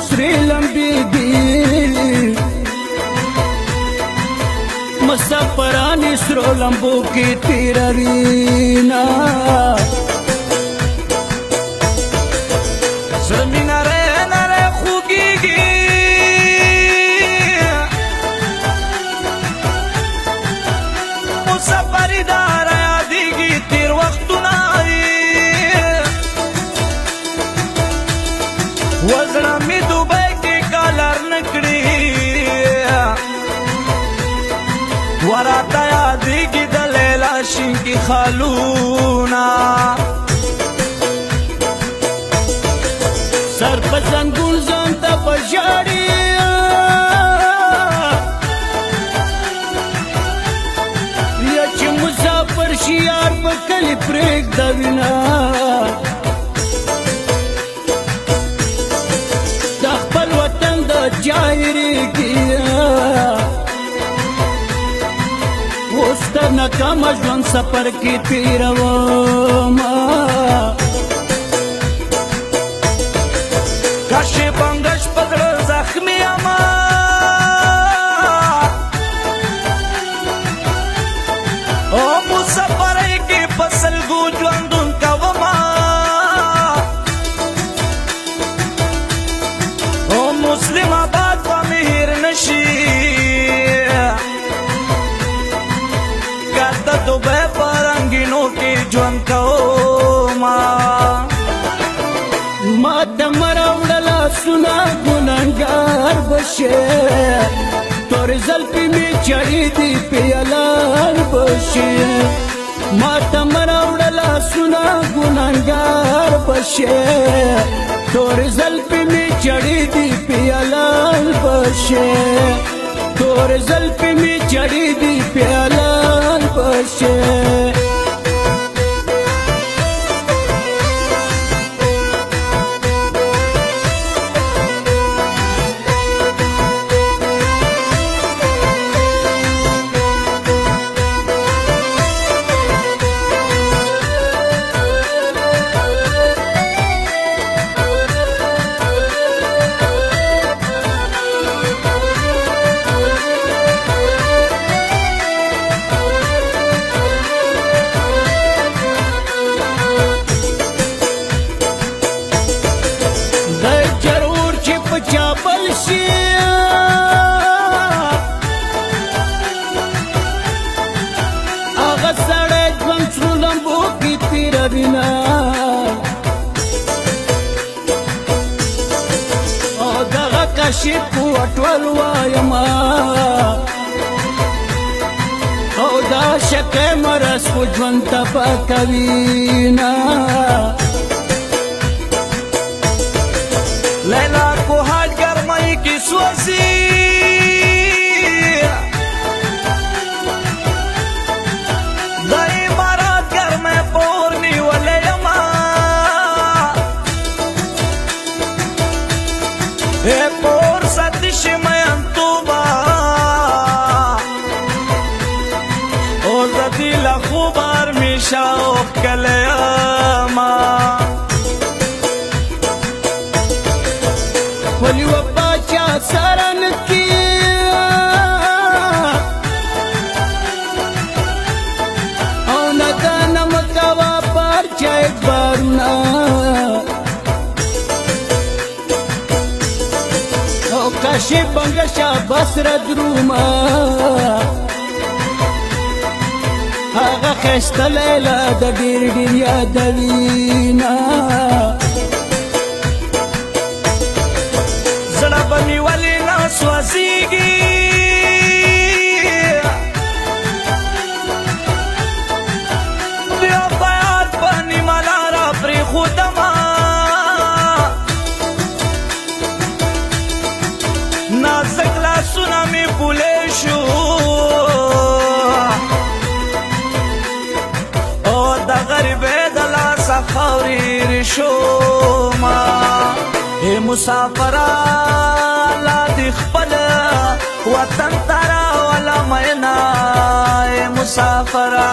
سری لمبی دی مسافرانی سرو لمبو کی تیروینا زمین نره نره خوگیگی مسافری دار یادیگی تیر وقتو نائی وزرمی دوبای کی کالر نکڑی وراتا یادیگی دلیلا شنکی خالونا سر پسنگون زنتا پشاری یا چی مسافر شیار پکلی پریک دوینا دا خپل وطن دا جایری کیا وستر نکام جوان سفر کی تیروما کاشی بانگش پدر زخمی اما او مسافره کی پسل گو جواندون کوما او مسلم آباد و مهیر نشی کرده دوبه پرنگینو کی جوان کوما ما تمراوڑلا سنا گناہگار بشے تور زلفی میں چڑی دی پیالار بشے ما تمراوڑلا سنا گناہگار بشے تور زلفی میں چڑی دی پیالار بشے تور زلفی میں چڑی دی پیالار بشے او دغه کشف وټول وایما او دا شکه مرس په ژوند تپکوینا لیلا کو حال گرمائی کی سوزی دائی مارات گرمے پورنی والے یما اے پور ستش میں انتوبا او زدی لخوبار میشاوخ کلے یما ولی و باچا سرن کی او ندانم کوا پارچا ایک بارونا او کاشی بنگشا بسر دروما آغا خیست لیلا دا دیر دیر یادوینا بنی والی ناسوازیگی بیا بیاد بنی ملارا پری خودما نازک لاسونا می پولیشو او دا غریبه دلاسا خوری رشو ما اے مسافرہ لا دی خپل وطن تارا والا مینا اے مسافرہ